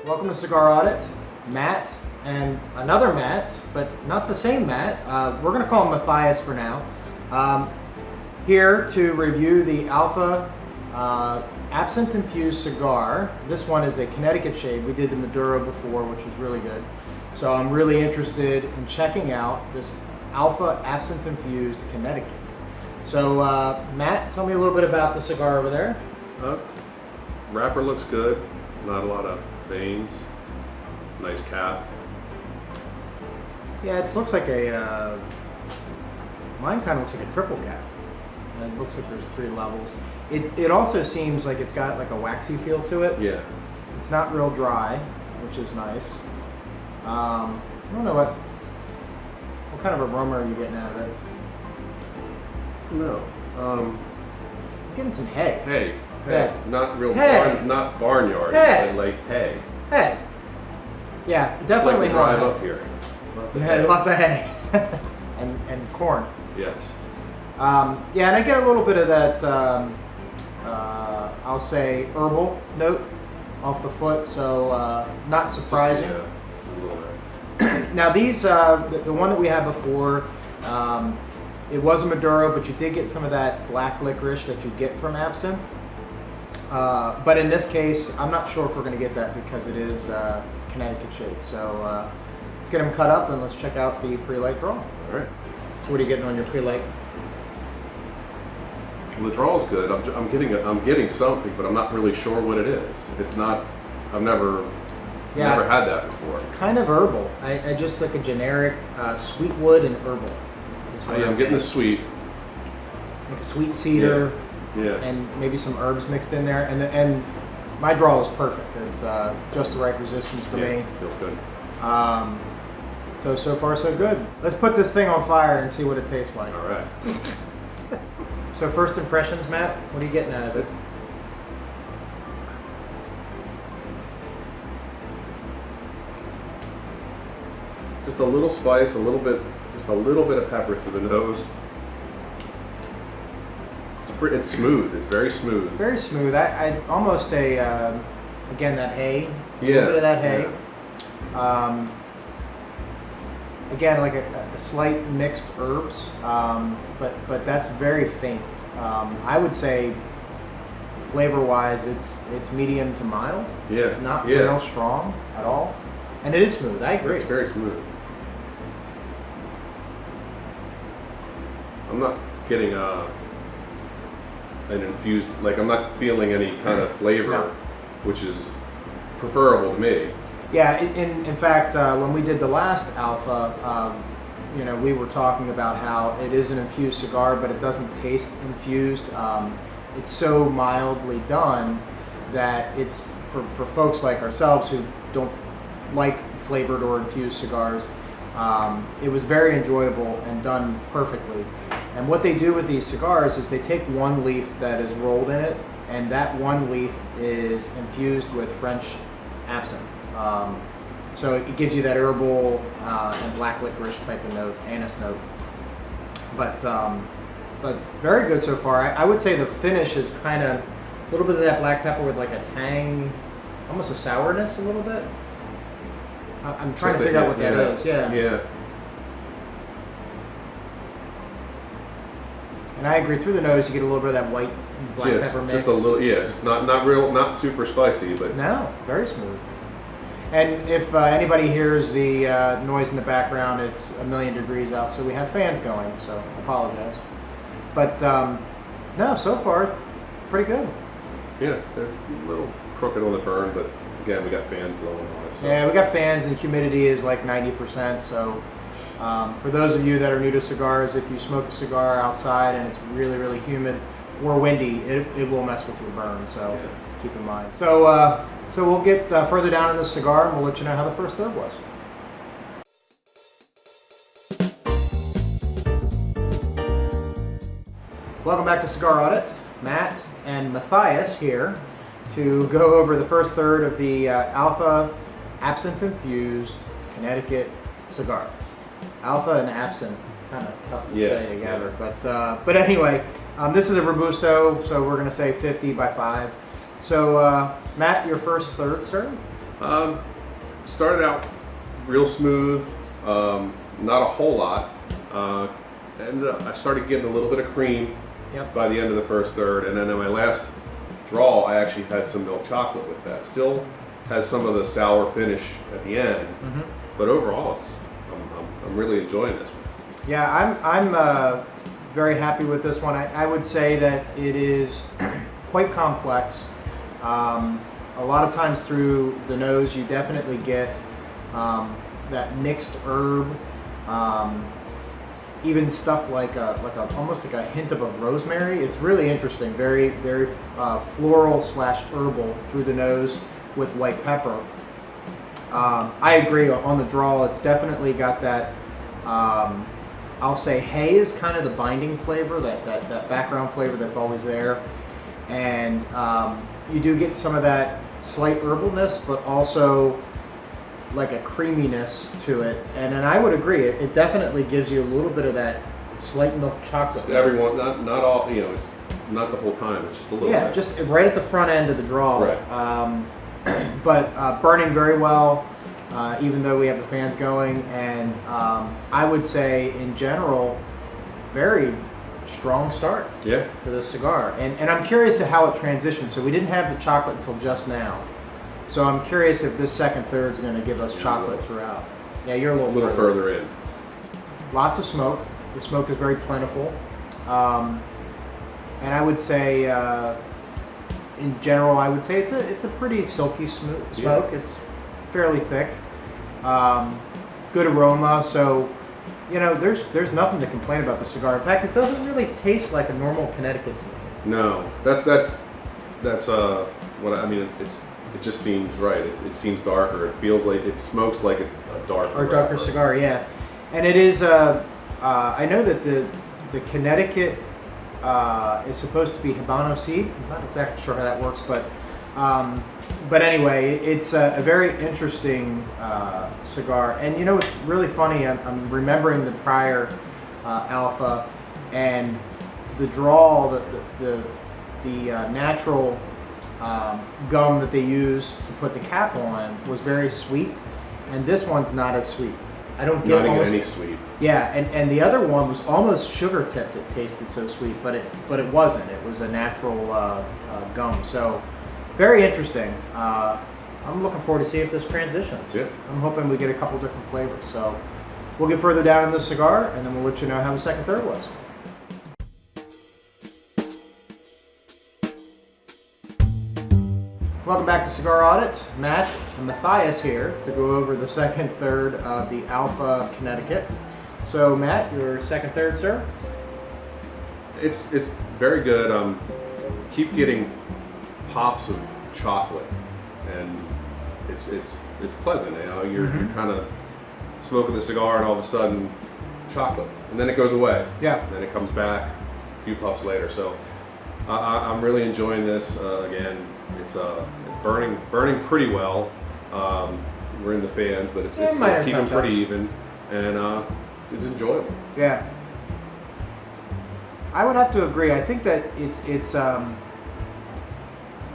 Welcome to Cigar Audit. Matt and another Matt, but not the same Matt. We're going to call him Matthias for now. Here to review the Alpha Absinthe Infused cigar. This one is a Connecticut shade. We did the Maduro before, which was really good. So I'm really interested in checking out this Alpha Absinthe Infused Connecticut. So Matt, tell me a little bit about the cigar over there. Wrapper looks good. Not a lot of veins. Nice cap. Yeah, it looks like a, mine kind of looks like a triple cap. And it looks like there's 3 levels. It also seems like it's got like a waxy feel to it. Yeah. It's not real dry, which is nice. I don't know what kind of aroma are you getting out of it? No. I'm getting some hay. Hay. Hay. Not real Hay. not barnyard. Hay. But like hay. Hay. Yeah, definitely. Like we drive hay. up here. Lots of Yeah, hay. lots of hay. and corn. Yes. Yeah, and I get a little bit of that, I'll say, herbal note off the foot, so not surprising. Just, a little bit. Now these, the one that we had before, it was a Maduro, but you did get some of that black licorice that you get from Absinthe. But in this case, I'm not sure if we're going to get that because it is Connecticut shade. So let's get them cut up and let's check out the pre-light draw. All right. So what are you getting on your pre-light? Well, the draw's good. I'm getting something, but I'm not really sure what it is. It's not. I've never had that before. Kind of herbal. I just like a generic sweet wood and herbal. I'm getting the sweet. Like a sweet cedar. Yeah. And maybe some herbs mixed in there. And my draw is perfect. It's just the right resistance for me. Feels good. So far so good. Let's put this thing on fire and see what it tastes like. All right. So first impressions, Matt, what are you getting out of it? Just a little spice, just a little bit of pepper through the nose. It's smooth. It's very smooth. Very smooth. I almost again that hay. A Yeah. little bit of that hay. Yeah. Again, like a slight mixed herbs, but that's very faint. I would say flavor-wise, it's medium to mild. Yeah. It's not real strong at all, and it is smooth. I agree. It's very smooth. I'm not getting an infused, like I'm not feeling any kind of flavor, which is preferable to me. Yeah, in fact, when we did the last Alpha, we were talking about how it is an infused cigar, but it doesn't taste infused. It's so mildly done that it's for folks like ourselves who don't like flavored or infused cigars. It was very enjoyable and done perfectly. And what they do with these cigars is they take one leaf that is rolled in it, and that one leaf is infused with French absinthe. So it gives you that herbal and black licorice type of note, anise note. But very good so far. I would say the finish is kind of a little bit of that black pepper with like a tang, almost a sourness a little bit. I'm trying to figure out what that is. Yeah. And I agree. Through the nose, you get a little bit of that white and black pepper mix. Just a little, just not super spicy, but no, very smooth. And if anybody hears the noise in the background, it's 1,000,000 degrees out, so we have fans going. So I apologize. But no, so far, pretty good. Yeah, they're a little crooked on the burn, but again, we got fans blowing on it. So. Yeah, we got fans, and humidity is like 90%. So for those of you that are new to cigars, if you smoke a cigar outside and it's really, really humid or windy, it will mess with your burn. So keep in mind. So we'll get further down in the cigar, and we'll let you know how the first third was. Welcome back to Cigar Audit. Matt and Matthias here to go over the first third of the Alpha Absinthe Infused Connecticut cigar. Alpha and absinthe, kind of tough to say together, but anyway, this is a Robusto, so we're going to say 50 by 5. So Matt, your first third, sir? Started out real smooth, not a whole lot, and I started getting a little bit of cream by the end of the first third, and then in my last draw, I actually had some milk chocolate with that. Still has some of the sour finish at the end, but overall, I'm really enjoying this one. Yeah, I'm very happy with this one. I would say that it is quite complex. A lot of times through the nose, you definitely get that mixed herb, even stuff like almost like a hint of a rosemary. It's really interesting, very floral / herbal through the nose with white pepper. I agree on the draw. It's definitely got that. I'll say hay is kind of the binding flavor, that background flavor that's always there, and you do get some of that slight herbalness, but also like a creaminess to it. And then I would agree, it definitely gives you a little bit of that slight milk chocolate. Just everyone, not all, it's not the whole time, it's just a little bit. Yeah, just right at the front end of the draw. Right. But burning very well, even though we have the fans going, and I would say in general, very strong start for this cigar. And I'm curious to how it transitions. So we didn't have the chocolate until just now. So I'm curious if this second third is going to give us chocolate throughout. Yeah, you're a little further in. Lots of smoke. The smoke is very plentiful. And I would say, in general, I would say it's a pretty silky smoke. Yeah. It's fairly thick. Good aroma. So, there's nothing to complain about the cigar. In fact, it doesn't really taste like a normal Connecticut to me. No, that's what I mean. It just seems right. It seems darker. It feels like it smokes like it's a darker cigar. Yeah, and it is. I know that the Connecticut is supposed to be Habano seed. I'm not exactly sure how that works, but anyway, it's a very interesting cigar. And it's really funny. I'm remembering the prior alpha, and the draw, the natural gum that they use to put the cap on was very sweet, and this one's not as sweet. I don't get any sweet. Yeah, and the other one was almost sugar tipped. It tasted so sweet, but it wasn't. It was a natural gum. So very interesting. I'm looking forward to see if this transitions. Yeah. I'm hoping we get a couple different flavors. So we'll get further down in this cigar, and then we'll let you know how the second third was. Welcome back to Cigar Audit. Matt and Matthias here to go over the second third of the Alpha Connecticut. So Matt, your second third, sir? It's very good. Keep getting pops of chocolate, and it's pleasant. You're kind of smoking the cigar, and all of a sudden, chocolate, and then it goes away. Yeah. And then it comes back a few puffs later. So I'm really enjoying this. Again, it's burning pretty well. We're in the fans, but it's keeping pretty even, and it's enjoyable. Yeah. I would have to agree. I think that it's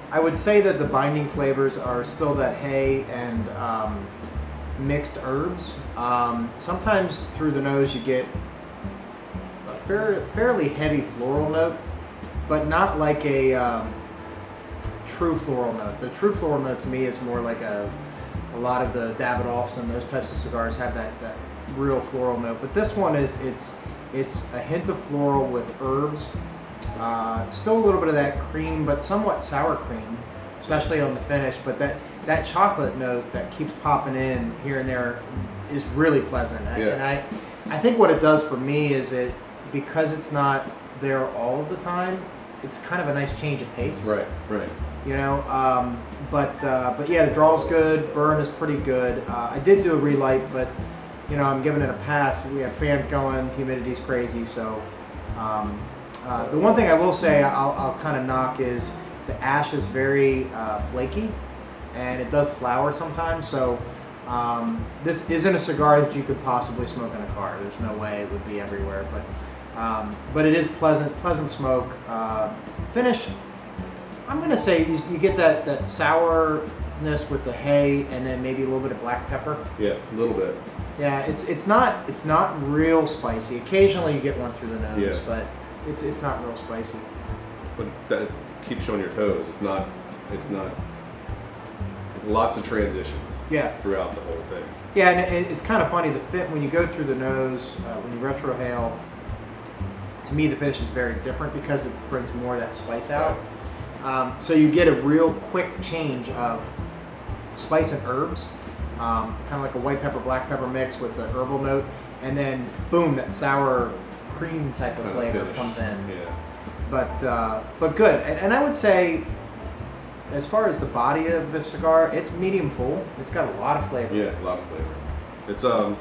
I would say that the binding flavors are still that hay and mixed herbs. Sometimes through the nose you get a fairly heavy floral note, but not like a true floral note. The true floral note to me is more like a lot of the Davidoffs and those types of cigars have that real floral note. But this one it's a hint of floral with herbs. Still a little bit of that cream, but somewhat sour cream, especially on the finish. But that chocolate note that keeps popping in here and there is really pleasant. And I think what it does for me is because it's not there all of the time, it's kind of a nice change of pace. Right. But yeah, the draw's good. Burn is pretty good. I did do a relight, but I'm giving it a pass. We have fans going, humidity's crazy, so. The one thing I will say I'll kind of knock is the ash is very flaky, and it does flower sometimes. So this isn't a cigar that you could possibly smoke in a car. There's no way it would be everywhere, but it is pleasant smoke. Finish, I'm gonna say you get that sour sweetness with the hay, and then maybe a little bit of black pepper. Yeah, a little bit. Yeah, it's not real spicy. Occasionally you get one through the nose, Yeah. but it's not real spicy. But it keeps you on your toes. It's not lots of transitions. Yeah. Throughout the whole thing. Yeah, and it's kind of funny, the fit when you go through the nose, when you retrohale, to me the finish is very different because it brings more of that spice out. So you get a real quick change of spice and herbs, kind of like a white pepper, black pepper mix with the herbal note, and then boom, that sour cream type of flavor comes in. Yeah. But good, and I would say, as far as the body of the cigar, it's medium full. It's got a lot of flavor. Yeah, a lot of flavor. It's a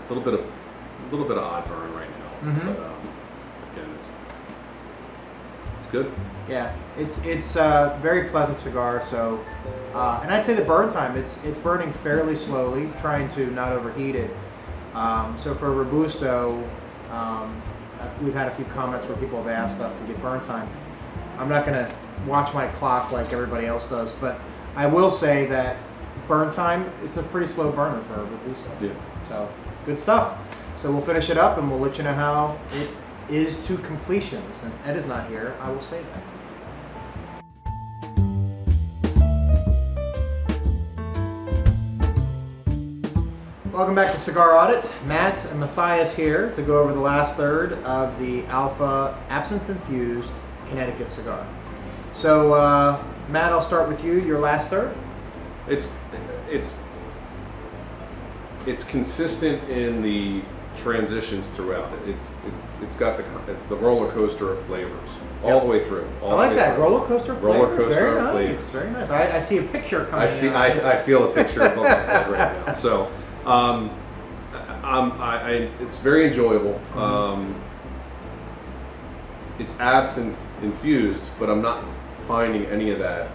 little bit of odd burn right now, Mm-hmm. but again, it's good. Yeah, it's a very pleasant cigar. So, and I'd say the burn time, it's burning fairly slowly, trying to not overheat it. So for Robusto, we've had a few comments where people have asked us to get burn time. I'm not going to watch my clock like everybody else does, but I will say that burn time, it's a pretty slow burner for Robusto. Yeah. So good stuff. So we'll finish it up and we'll let you know how it is to completion. Since Ed is not here, I will say that. Welcome back to Cigar Audit. Matt and Matthias here to go over the last third of the Alpha Absinthe Infused Connecticut Cigar. So, Matt, I'll start with you. Your last third. It's consistent in the transitions throughout it. It's got the roller coaster of flavors all the way through. I like that roller coaster of flavors. Roller coaster Very of nice. flavors. Very nice. I see a picture coming. I feel a picture of that right now. So, it's very enjoyable. It's absinthe infused, but I'm not finding any of that.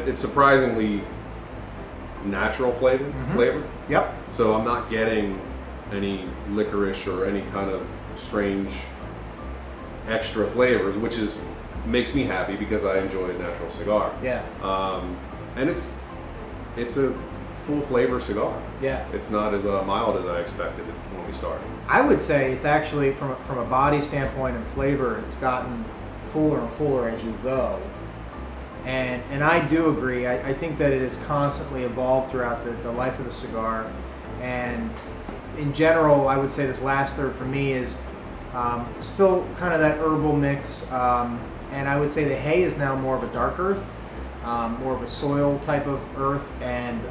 It's surprisingly natural flavor. Yep. So I'm not getting any licorice or any kind of strange extra flavors, which makes me happy because I enjoy a natural cigar. Yeah. And it's a full flavor cigar. Yeah. It's not as mild as I expected it when we started. I would say it's actually, from a body standpoint and flavor, it's gotten fuller and fuller as you go. And I do agree. I think that it has constantly evolved throughout the life of the cigar. And in general, I would say this last third for me is still kind of that herbal mix. And I would say the hay is now more of a dark earth, more of a soil type of earth. And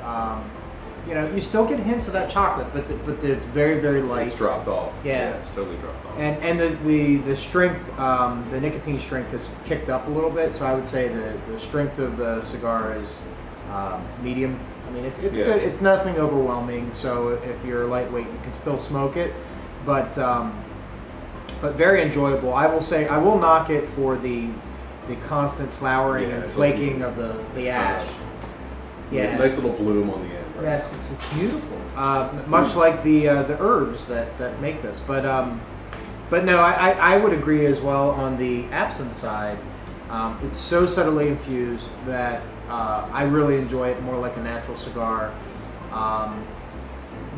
you still get hints of that chocolate, but it's very, very light. It's dropped off. Yeah. It's totally dropped off. And the strength, the nicotine strength has kicked up a little bit. So I would say the strength of the cigar is medium. I mean, it's good. It's nothing overwhelming. So if you're lightweight, you can still smoke it. But very enjoyable. I will say, I will knock it for the constant flowering and flaking of the ash. Yeah. Nice little bloom on the end. Right? Yes, it's beautiful. Much like the herbs that make this. But no, I would agree as well on the absinthe side. It's so subtly infused that I really enjoy it more like a natural cigar.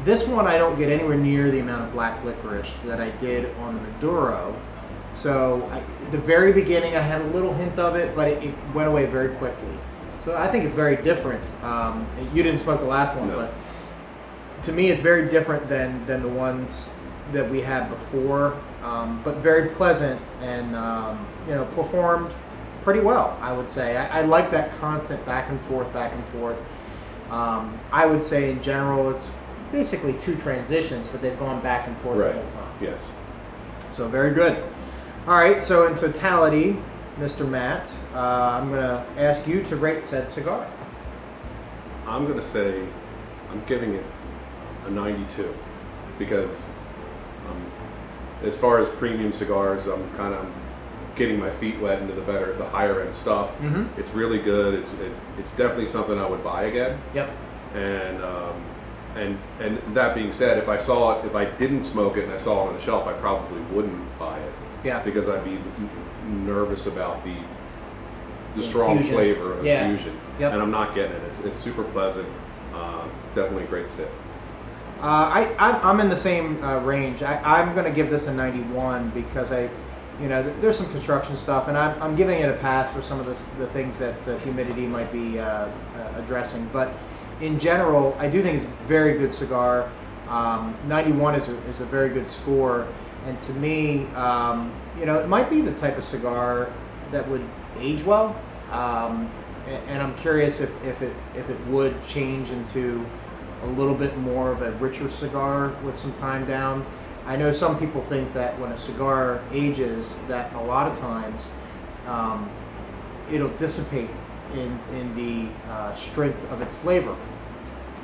This one I don't get anywhere near the amount of black licorice that I did on the Maduro. So the very beginning I had a little hint of it, but it went away very quickly. So I think it's very different. You didn't smoke the last one, but to me it's very different than the ones that we had before. But very pleasant and performed pretty well, I would say. I like that constant back and forth. I would say in general it's basically two transitions, but they've gone back and forth the whole time. Yes. So very good. All right, so in totality, Mr. Matt, I'm going to ask you to rate said cigar. I'm going to say I'm giving it a 92 because as far as premium cigars, I'm kind of getting my feet wet into the higher end stuff. Mm-hmm. It's really good. It's definitely something I would buy again. Yep. And that being said, if I didn't smoke it and I saw it on the shelf, I probably wouldn't buy it. Yeah. Because I'd be nervous about the strong infusion. flavor of Yeah. infusion, Yep. and I'm not getting it. It's super pleasant. Definitely a great sip. I'm in the same range. I'm going to give this a 91 because there's some construction stuff, and I'm giving it a pass for some of the things that the humidity might be addressing. But in general, I do think it's a very good cigar. 91 is a very good score, and to me, it might be the type of cigar that would age well. And I'm curious if it would change into a little bit more of a richer cigar with some time down. I know some people think that when a cigar ages, that a lot of times it'll dissipate in the strength of its flavor.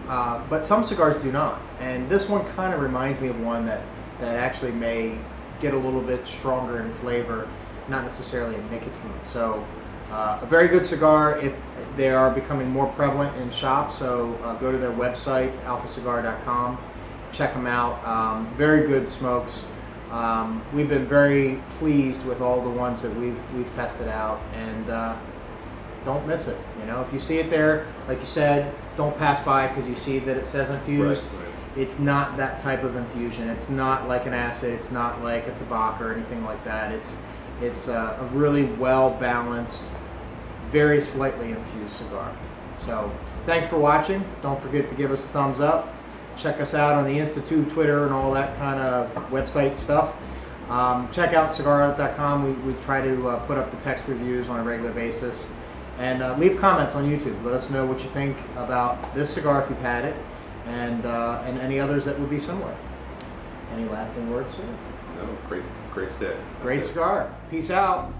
But some cigars do not. And this one kind of reminds me of one that actually may get a little bit stronger in flavor, not necessarily in nicotine. So a very good cigar. If they are becoming more prevalent in shops, so go to their website, alphacigar.com. Check them out. Very good smokes. We've been very pleased with all the ones that we've tested out, and don't miss it. If you see it there, like you said, don't pass by because you see that it says infused. Right. It's not that type of infusion. It's not like an acid. It's not like a tobacco or anything like that. It's a really well balanced, very slightly infused cigar. So thanks for watching. Don't forget to give us a thumbs up. Check us out on the Institute, Twitter, and all that kind of website stuff. Check out cigarout.com. We try to put up the text reviews on a regular basis. And leave comments on YouTube. Let us know what you think about this cigar if you've had it, and any others that would be similar. Any lasting words, sir? No, great stick. Great cigar. Peace out.